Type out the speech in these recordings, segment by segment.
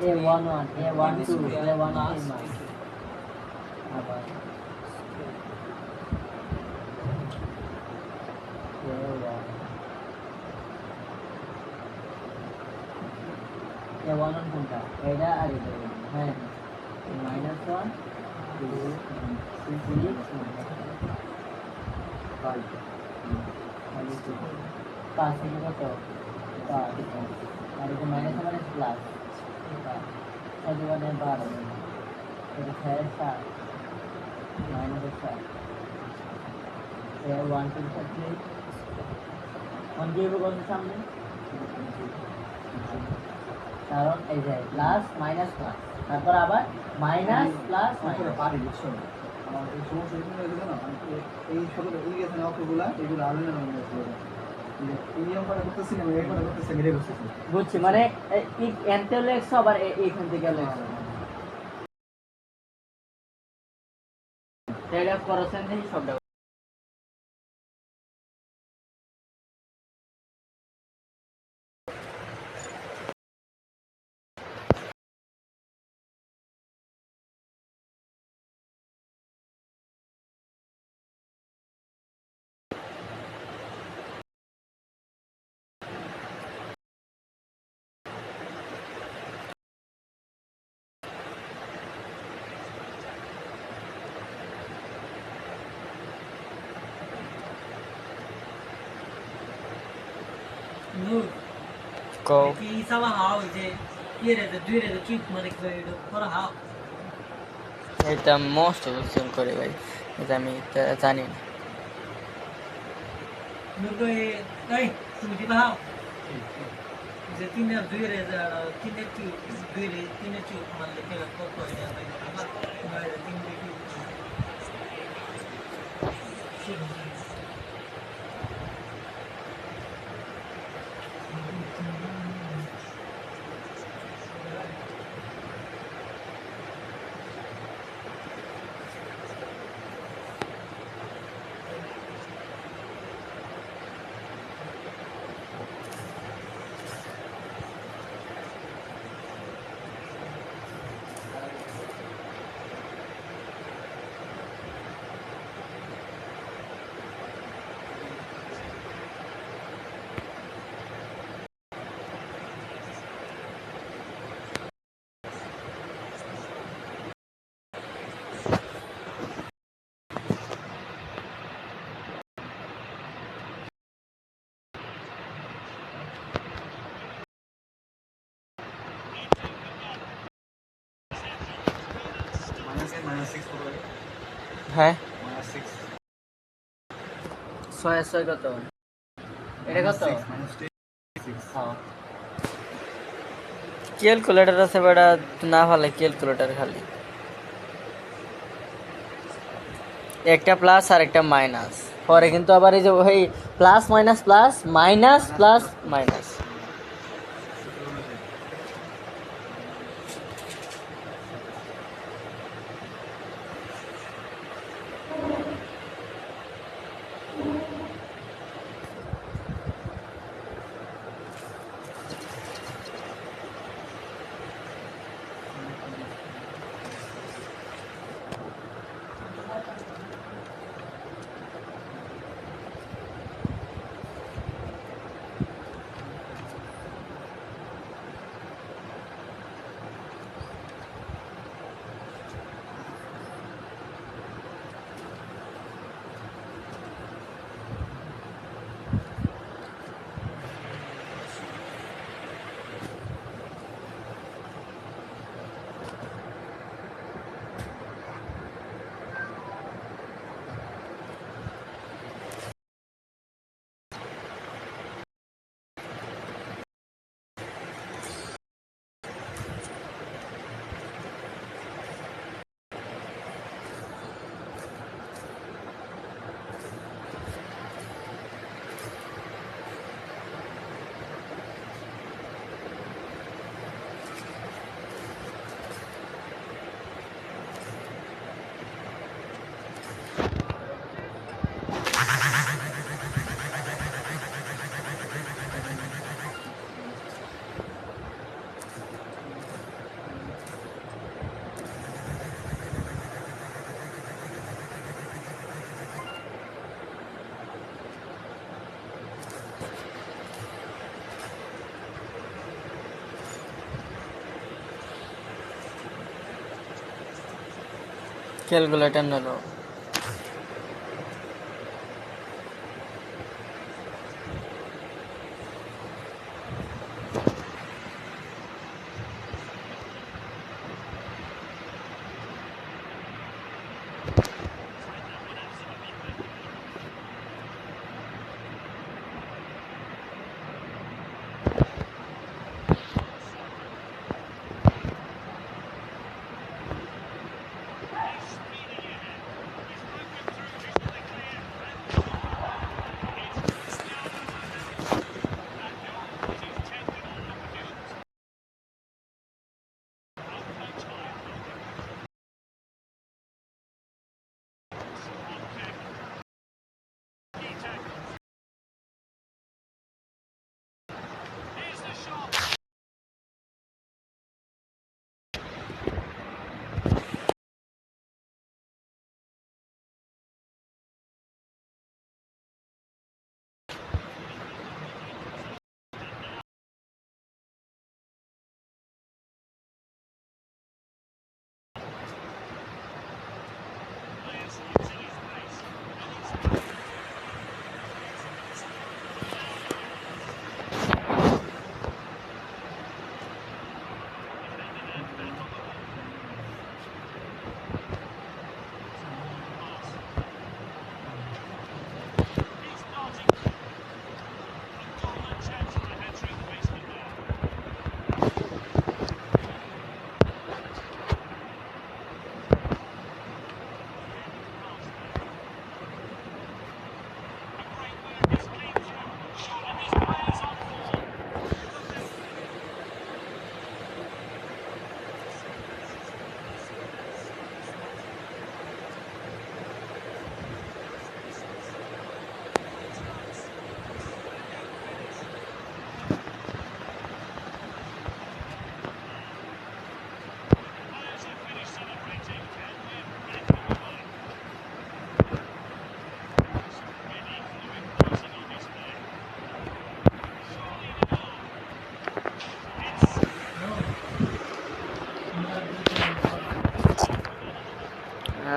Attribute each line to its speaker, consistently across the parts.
Speaker 1: A11 A12 A13 মান আবার A1 কোনটা এটা আর এটা হ্যাঁ -1 2 3 5 5 থেকে কত 5 আর এটা মাইনাস মানে প্লাস 5 মানে 12 এটা 7 মাইনাস 7 1 2 3 1 দিয়ে কত সামনে কারণ এই যে প্লাস মাইনাস প্লাস তারপর আবার মাইনাস প্লাস মাইনাস পারি বুঝছো আমার এই সমস্যা এখানে হলো না এই ছোট এই গেছে না অঙ্কগুলা এগুলো আলাদা না মনে হচ্ছে এই অঙ্কটা করতেছি না এই অঙ্কটা করতেছি মিলে করতেছি বুঝছি মানে এই এনতে হলো 100 আবার এইখান থেকে হলো 100 তাহলে করছেন দেখি সবটা
Speaker 2: Go. এটা মোস্ট কোশ্চেন করে ভাই এটা আমি জানি না
Speaker 3: তুমি দিবা হাও যে তিনের দুইয়ের তিনের তিনের চুপ মারলে কেলা কত হয়ে যাবে আবার তিন দেখি
Speaker 2: হ্যাঁ
Speaker 1: 6 কত এটা কত হ্যাঁ
Speaker 2: ক্যালকুলেটর আছে বেটা না ভালো ক্যালকুলেটর খালি একটা প্লাস আর একটা মাইনাস পরে কিন্তু আবার এই যে ওই plus minus plus minus plus minus calculator নিলো।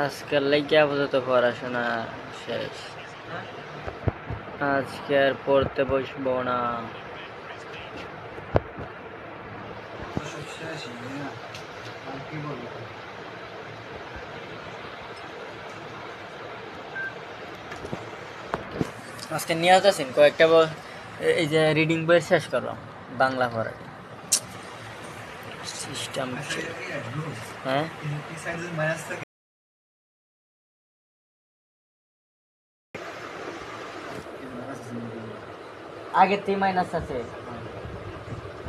Speaker 2: আজকাল লাইগা আপাতত পড়াশোনা শেষ। আজকে আর পড়তে বসবো না।
Speaker 1: আর কি বলবো?
Speaker 2: আজকে নিয়ে আসতেছেন কয়েকটা এই যে রিডিং বই শেষ করলাম বাংলা পড়া সিস্টেম। হ্যাঁ আগের থেকে মাইনাস আছে,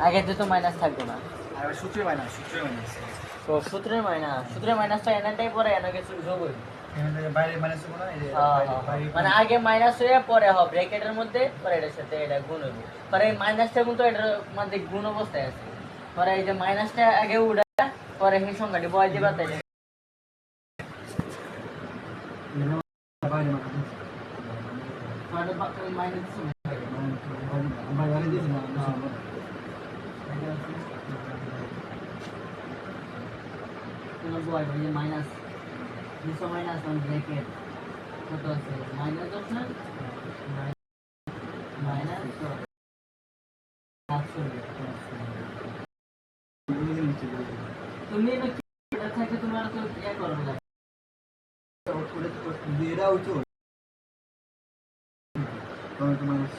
Speaker 2: আগের তো মাইনাস থাকবে না।
Speaker 1: আর সূত্রে মাইনাস
Speaker 2: তো সূত্রের মাইনাস তো এনটাই পরে এনে কিছু যোগ হইবে।
Speaker 1: বাইরে মাইনাস হবে না, এই যে
Speaker 2: মানে আগে মাইনাস হয়ে পরে হবে ব্র্যাকেটের মধ্যে, পরে এটার সাথে এটা গুণ হইব। পরে এই মাইনাসটা কিন্তু এটার মধ্যে গুণ অবস্থায় আছে। পরে এই যে মাইনাসটা আগে উড়া, পরে এই সংখ্যাটি বয় দিবা, তাই মাইনাস দুশো মাইনাস ওয়ান ব্র্যাকেট কত আছে মাইনাস অপশন মাইনাস তুমি এটা থেকে তোমার তো ইয়ে করো না।
Speaker 1: এটা হচ্ছে minus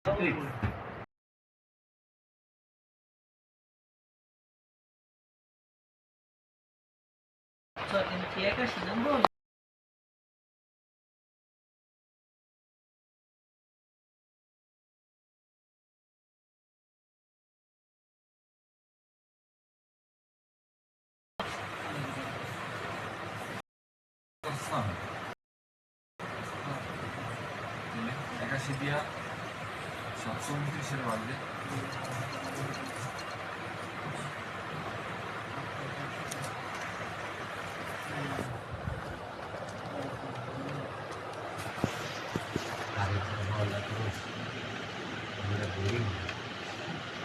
Speaker 3: Só tem que é caixinha, não vou.
Speaker 4: একাশি দিয়া 729-এর বাদে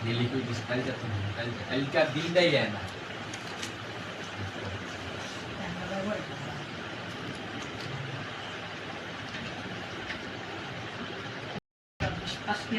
Speaker 5: Nili ko di sekali jatuh, kali ka dinda yan.
Speaker 3: Pasti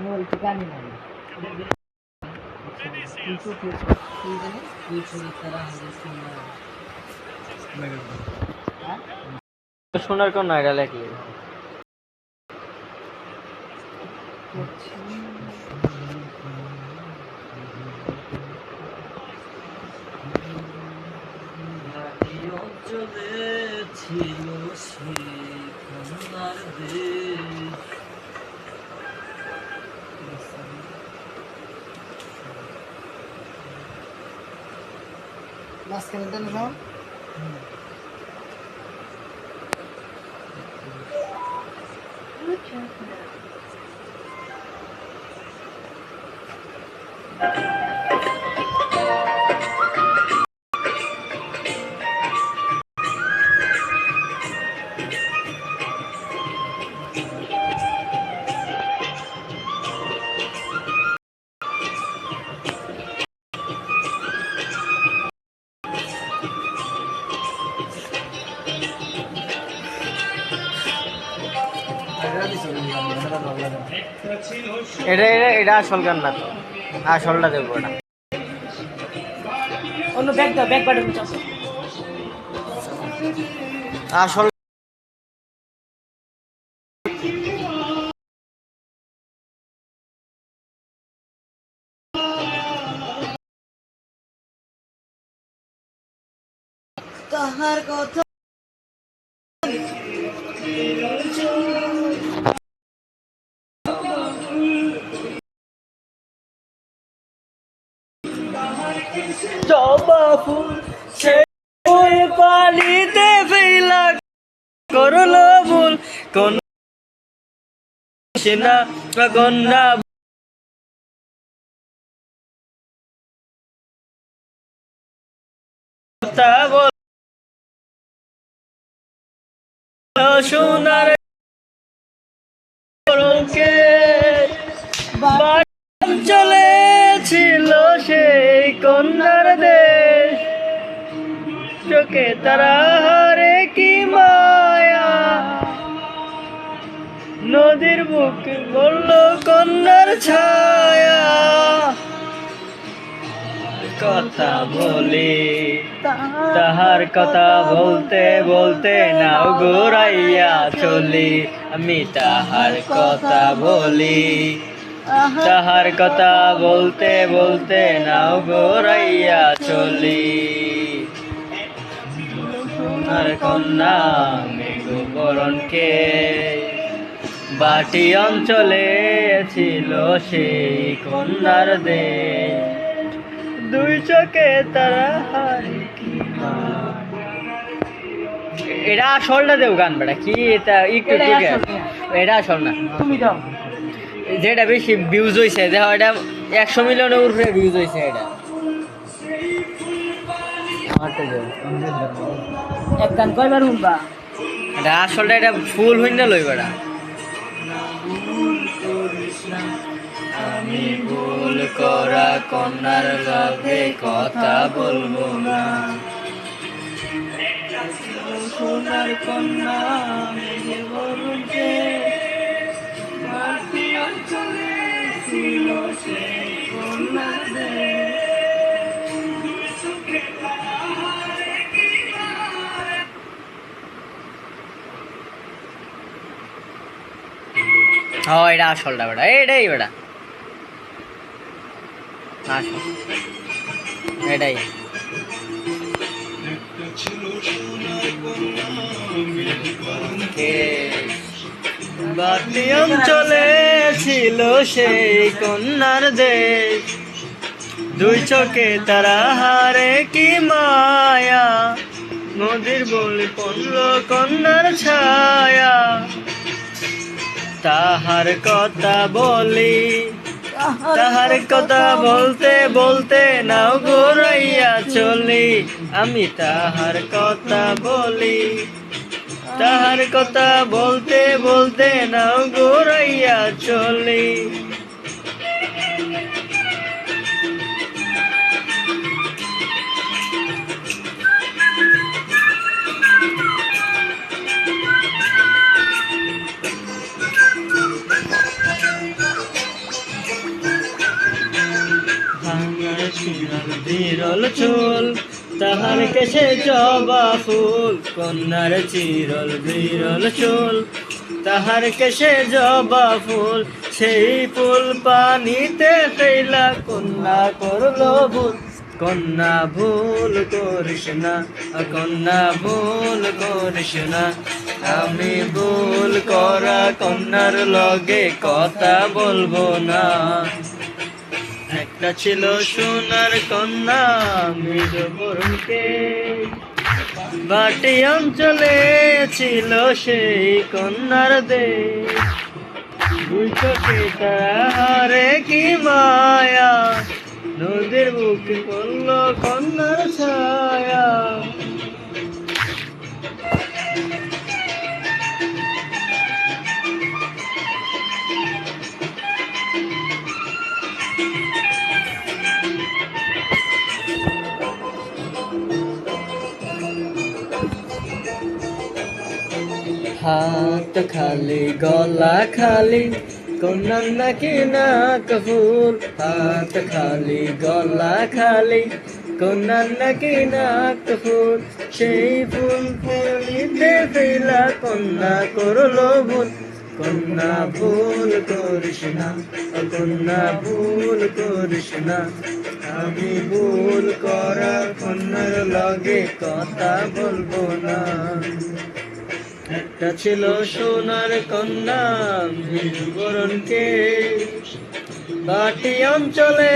Speaker 2: বলছি জানি না শোনার কোন এটা লেখি
Speaker 3: অঞ্চলে ছিল সে কন্যার দেশ
Speaker 1: মাঝখানে দেন সব
Speaker 2: এটা এটা এটা আসল গান না তো আসলটা দেবো এটা
Speaker 3: অন্য ব্যাগ দাও ব্যাগ পাঠাবো
Speaker 2: আসল
Speaker 3: তাহার কথা
Speaker 2: জবা ফুল সে ফুল পানিতে ফেলা করলো ভুল কোন সেনা কন্যা বল সোনার চলে ছিল সেই কন্যার দেশ চোখে তারা হারে কি মায়া নদীর বুকে বলল কন্যার ছায়া কথা বলি তাহার কথা বলতে বলতে নাও ঘুরাইয়া চলি আমি তাহার কথা বলি তাহার কথা বলতে বলতে নাও ঘুরাইয়া চলি সোনার কন্যা মেঘবরণকে বাটি অঞ্চলে ছিল সেই কন্যার দেশ দুই চোখে তারা হারি কি এটা আসলটা দেব গান বেটা কি এটা একটু ঠিক আছে এটা আসল না
Speaker 3: তুমি দাও
Speaker 2: যেটা বেশি ভিউজ হয়েছে দেখো এটা 100 মিলিয়নের উপরে ভিউজ হয়েছে এটা
Speaker 3: এক গান কয়বার শুনবা
Speaker 2: এটা আসলটা এটা ফুল হইন না লই বেটা আমি ভুল করা কন্যার লগে কথা বলবো না সোনার কন্যা মেঘে বরুণকে বাটি অঞ্চলে ছিল সেই কন্যার দেশ এটা আসলটা বেটা এটাই বেটা আসল এটাই বাটি অঞ্চলে ছিল সেই কন্যার দেশ, দুই চোখে তারা হারে কি মায়া, নদীর বলি পড়ল কন্যার ছায়া। তাহার কথা বলি, তাহার কথা বলতে বলতে নাও ঘুরাইয়া চলি, আমি তাহার কথা বলি, তাহার কথা বলতে বলতে নাও ঘুরাইয়া চলি। বিরল চুল তাহার কেশে জবা ফুল, কন্যার চিরল বিরল চুল তাহার কেশে জবা ফুল, সেই ফুল পানিতে ফেলা কন্যা করলো ভুল। কন্যা ভুল করিস না, কন্যা ভুল করিস না, আমি ভুল করা কন্যার লগে কথা বলবো না। একটা ছিল সোনার কন্যা মৃদবরণকে, বাটি অঞ্চলে ছিল সেই কন্যার দেশ, দুই চোখে তাহারে কি মায়া, নদীর বুকে পড়ল কন্যার ছায়া। হাত খালি গলা খালি কন্যার নাকি নাক ফুল, হাত খালি গলা খালি কন্যার নাকি নাক ফুল, সেই ফুল ফেলিতে ফেলা কন্যা করলো ভুল। কন্যা ভুল করিস না, কন্যা ভুল করিস না, আমি ভুল করা কন্যার লগে কথা বলবো না। একটা ছিল সোনার কন্যা বরণকে, বাটি অঞ্চলে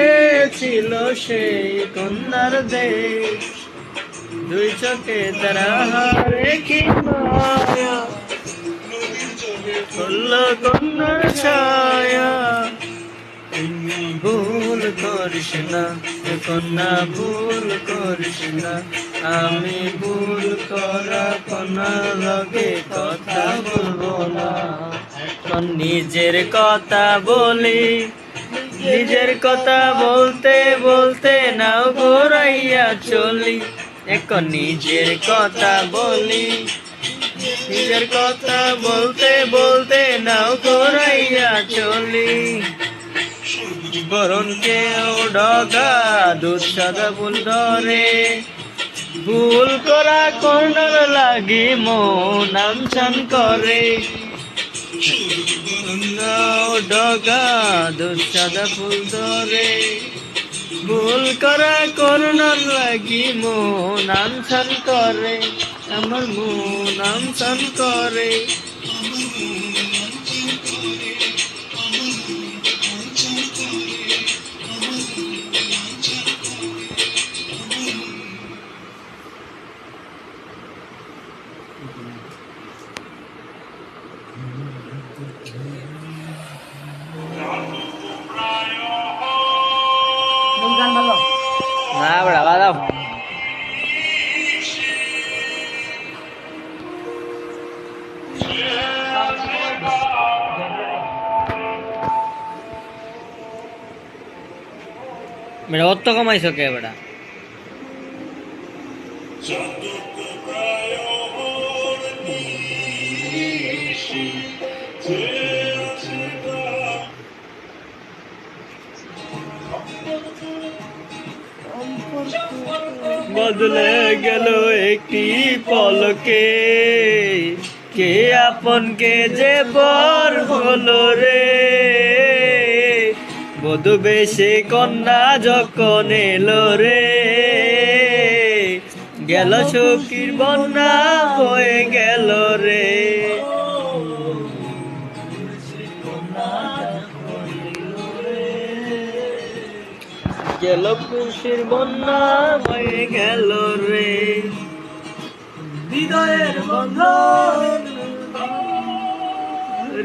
Speaker 2: ছিল সেই কন্যার দেশ, দুই চোখে তারা হারে কি মায়া, করল কন্যার ছায়া। ভুল করিস না, কন্যা ভুল করিস না, আমি ভুল করা কন্যার লগে কথা বলবো না। এখন নিজের কথা বলি, নিজের কথা বলতে বলতে নাও ঘুরাইয়া চলি, এখন নিজের কথা বলি, নিজের কথা বলতে বলতে নাও ঘুরাইয়া চলি। বরণকে ও ডগা দুধ সাদা ফুল ধরে, ভুল করা কর্ণার লাগি মন আমছান করে। ও ডগা দুধ সাদা ফুল ধরে, ভুল করা কর্ণার লাগি মন আমছান করে, আমার মন আমছান করে।
Speaker 1: গান ভালো
Speaker 2: না বড়া বাদাও মেরা অত কমাইছো কে বড়া? বদলে গেল একটি পলকে, কে আপন কে যে বর হলো রে, বধূ বেশে কন্যা যখন এলো রে, গেল সখীর বন্যা হয়ে গেল রে, গেল খুশির বন্যা হয়ে গেল রে,
Speaker 3: হৃদয়ের বন্ধন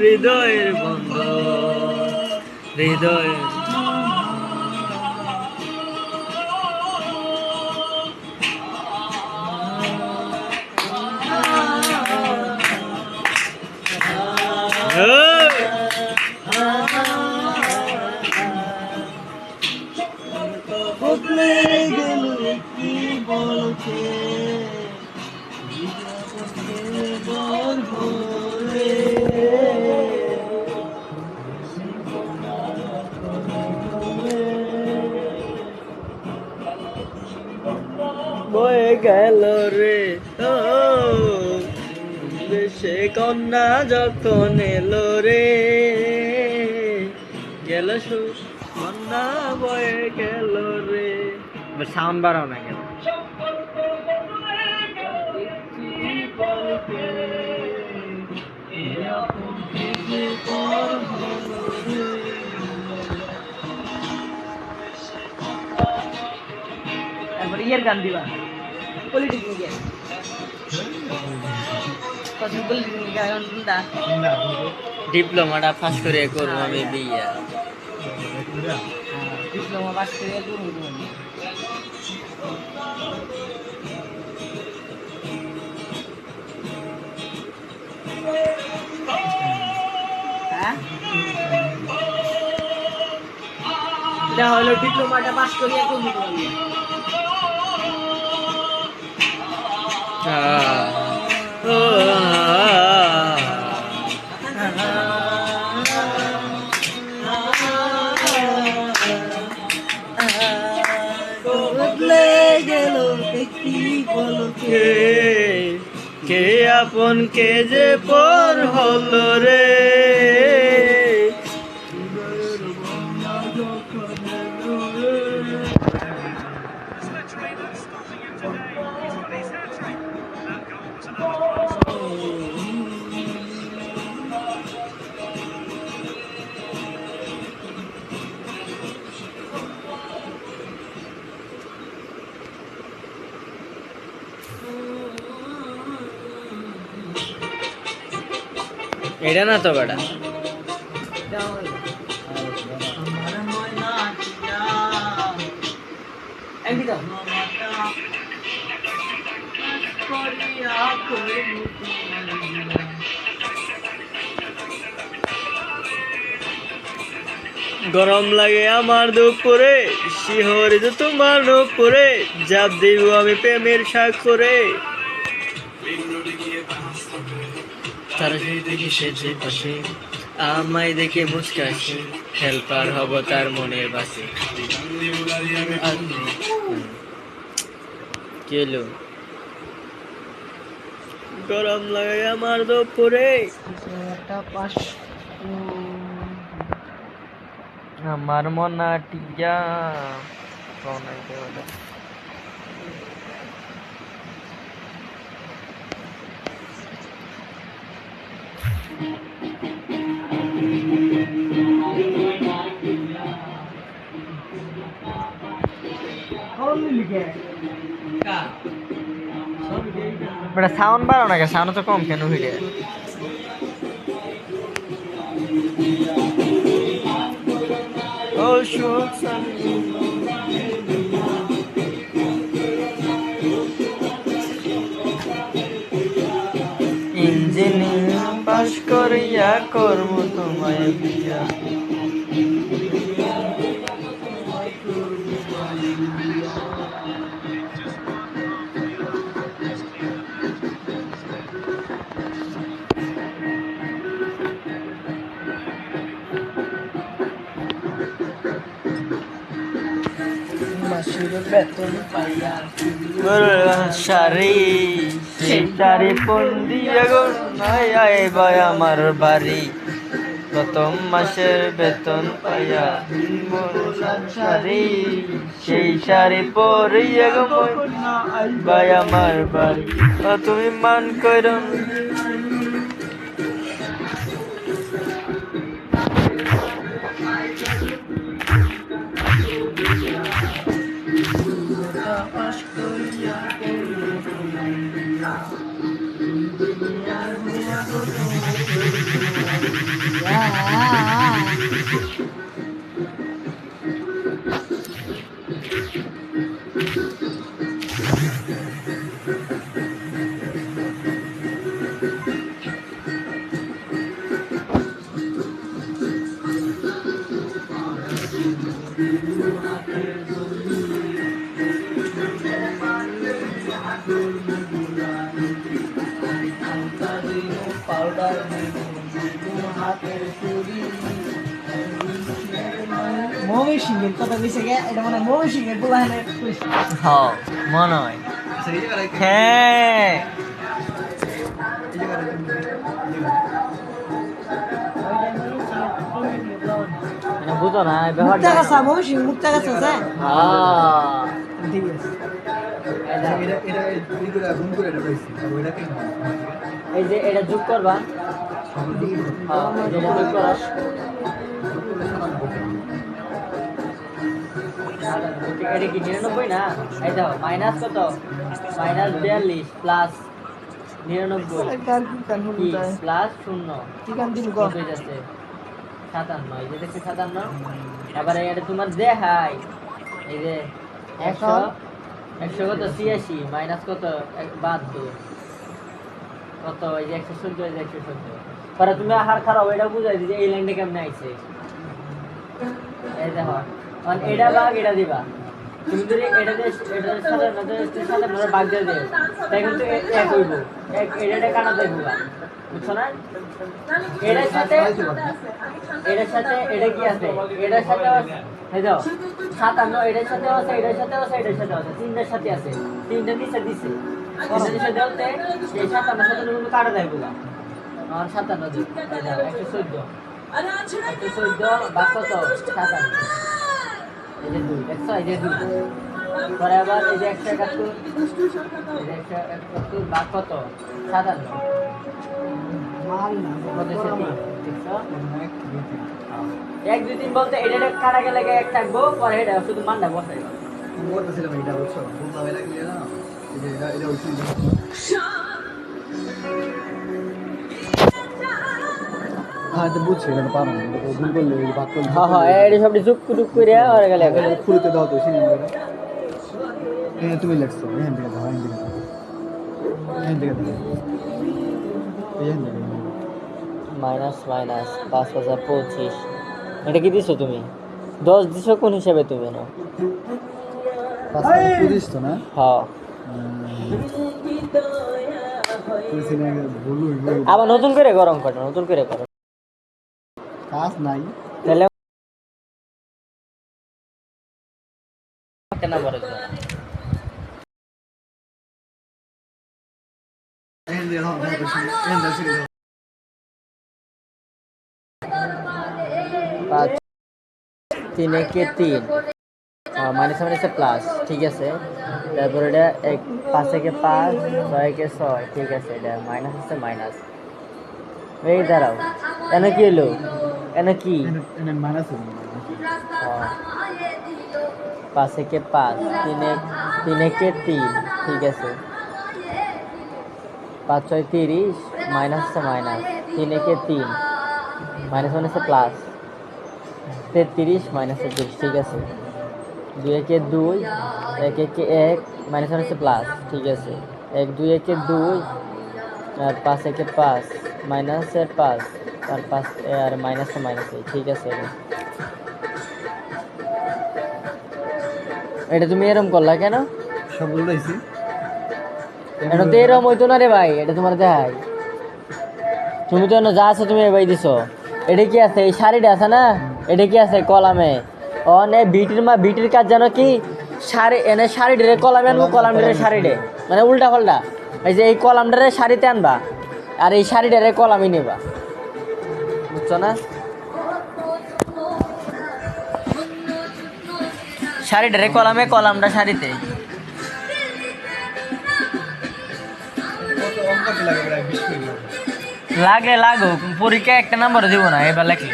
Speaker 2: হৃদয়ের বন্ধ, হৃদয়ের
Speaker 1: বদলে গেল কি বলছে
Speaker 2: বয়ে গেল রে, ও সে কন্যা যখন এলো রে, গেল কন্যা বয়ে গেল রে। সাউন্ড বাড়াও না কেন?
Speaker 1: একবার ইয়ের গান দিবা, পলিটিক্স নিয়ে পলিটিক্স গান দা
Speaker 2: ডিপ্লোমাটা পাস করে করবো আমি বিয়ে।
Speaker 1: ডিপ্লোমা পাস করে করবো। হ্যাঁ এটা হলো ডিপ্লোমাটা পাস করিয়া করবো। বদলে গেল কি বলছে
Speaker 2: কে আপন কে যে পর হলো রে, এটা না তো বেটা।
Speaker 3: আমার ময়না টিয়া
Speaker 1: এমনি দাও
Speaker 3: করিয়া করবো তোমার
Speaker 2: গরম লাগে আমার দুপুরে, শিহরে যে তোমার উপরে, জাপ দিব আমি প্রেমের সাক্ষরে, তারা সেই দেখি সেজে পাশে, আমায় দেখে মুচকাছে, হেল্পার হব তার মনের বাসে। কেলো গরম লাগে আমার দুপুরে,
Speaker 1: একটা পাস
Speaker 2: আমার মনা টিয়া কোন আইতে বলে বেটা সাউন্ড বাড়াও না, সাউন্ড তো কম কেন হইলে। ও সুখ ইঞ্জিনিয়ার পাস করিয়া করব তোমায় বিয়া,
Speaker 1: মাসের বেতন পাইয়া
Speaker 2: শাড়ি সেই শাড়ি পন দিয়া গো নাই আইবা আমার বাড়ি, প্রথম মাসের বেতন পাইয়া শাড়ি সেই শাড়ি পরিয়া ভাই আমার বাড়ি তুমি মান করো
Speaker 1: মমি সিংহের কথা কইছে গে এটা মানে মমি সিংহের বুলাহানের কইছে
Speaker 2: হ্যাঁ মনে হয়
Speaker 1: আচ্ছা এই জায়গায়
Speaker 2: হ্যাঁ
Speaker 1: এই জায়গায়
Speaker 2: মানে বুঝো না
Speaker 1: মুক্তা
Speaker 2: ব্যাপারটা
Speaker 1: গাছা মমি সিং মুক্তা গাছা আছে
Speaker 2: হ্যাঁ
Speaker 1: ঠিক আছে এটা এটা এইগুলো গুণ করে এটা কইছি আর ওইটা কি
Speaker 2: এই যে এটা যোগ করবা হ্যাঁ এটা যোগ করো এটা কি 99 না এই দাও মাইনাস কত মাইনাস 42 প্লাস 99
Speaker 1: কার কি কান হলো
Speaker 2: কি
Speaker 1: যায়
Speaker 2: প্লাস 0
Speaker 1: কি কান দিন গো
Speaker 2: কত হয়ে যাচ্ছে 57 এই যে দেখছি 57 এবারে এটা তোমার দেখাই এই যে 100 100 কত 86 মাইনাস কত 72 কত এই যে 114 এই যে 114 পরে তুমি আহার খারাপ এটা বুঝাই দিই যে এই লাইনটা কেমনে আইছে এই দেখো আর এটা ভাগ এটা দিবা তুমি যদি এটা দিয়ে এটার সাথে ধরে ভাগ দিয়ে দিও তাই কিন্তু এক হইব এক এটা কাটাতে হইব বুঝছো না এটার সাথে এটা কি আছে এটার সাথে এই দাও 57 এটার সাথে আছে এটার সাথে আছে এটার সাথে আছে তিনটার সাথে আছে তিনটা নিচে দিছে তিনটা নিচে দেওয়াতে এই 57 সাথে তুমি কাটা দেয় বলা আর 57 দিই এই দাও 114 ভাগ কত 57 এই যে 2 দেখছো এই যে 2 পরে আবার এই যে 171 এই যে 171 ভাগ কত 57
Speaker 1: মাল না
Speaker 2: কত সে 3 দেখছো 1 2 3 বলতে এটা কাটা গেলে এক থাকবো পরে এটা শুধু মানটা বসাইবা
Speaker 1: বলতেছিলাম এটা বুঝছো বুঝলা হয়ে লাগলে না এই যে এটা হইছে হ্যাঁ তো বুঝছি এটা পারো না এটা ভুল করলে এই ভাগ করলে
Speaker 2: হ্যাঁ হ্যাঁ এটা সব টুক করে আর গেলে
Speaker 1: এটা খুলতে দাও তো সিনে এটা তুমি লেখছো এখান থেকে দাও এখান থেকে দাও এখান থেকে
Speaker 2: মাইনাস মাইনাস 5025 এটা কি দিছো তুমি 10 দিছো কোন হিসাবে তুমি না
Speaker 1: 5 তো না
Speaker 2: হ্যাঁ আবার নতুন করে গরম করো নতুন করে করো
Speaker 1: কাজ নাই
Speaker 2: তাহলে কেন বলে
Speaker 1: এখান থেকে দাও এখান থেকে দাও
Speaker 2: 3 কে 3 মাইনাস মাইনাসে প্লাস ঠিক আছে তারপর এটা 5 কে 5 6 কে 6 ঠিক আছে এটা মাইনাস আছে মাইনাস এই দাঁড়াও এন কি হলো এন কি
Speaker 1: এখানে মাইনাস হবে
Speaker 2: 5 কে 5 3 কে 3 ঠিক আছে 5 6 30 মাইনাস আছে মাইনাস 3 কে 3 মাইনাস মাইনাসে প্লাস 33 মাইনাস 33 ঠিক আছে 2 কে 2 1 কে 1 মাইনাস মাইনাসে প্লাস ঠিক আছে 1 2 কে 2 আর 5 কে 5 মাইনাসের 5 আর 5 আর মাইনাস মাইনাসে ঠিক আছে এটা তুমি এরকম করলা কেন
Speaker 1: সবগুলো দিছি
Speaker 2: এটা তো এরকম হইতো না রে ভাই এটা তোমার দেখাই তুমি তো যা আছে তুমি ভাই দিছো এটা কি আছে এই শাড়িটা আছে না এটা কি আছে কলামে অনে বিটির কাজ জানো কি শাড়ি এনে শাড়িটারে কলামে আনবো কলামটারে শাড়িটে মানে উল্টা পাল্টা এই যে এই কলামটারে শাড়িতে আনবা আর এই শাড়িটারে কলামে নেবা বুঝছো না সারিটারে কলামে, কলামটা সারিতে। লাগে লাগুক, পরীক্ষা একটা নাম্বার দিব না এবার লেখলে।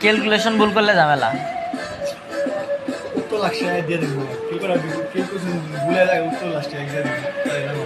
Speaker 2: ক্যালকুলেশন ভুল করলে ঝামেলা।
Speaker 1: উত্তর লাগছে দিয়ে দেবো কি করে ভুলে যায় উত্তর লাস্টে এক দিয়ে দেবো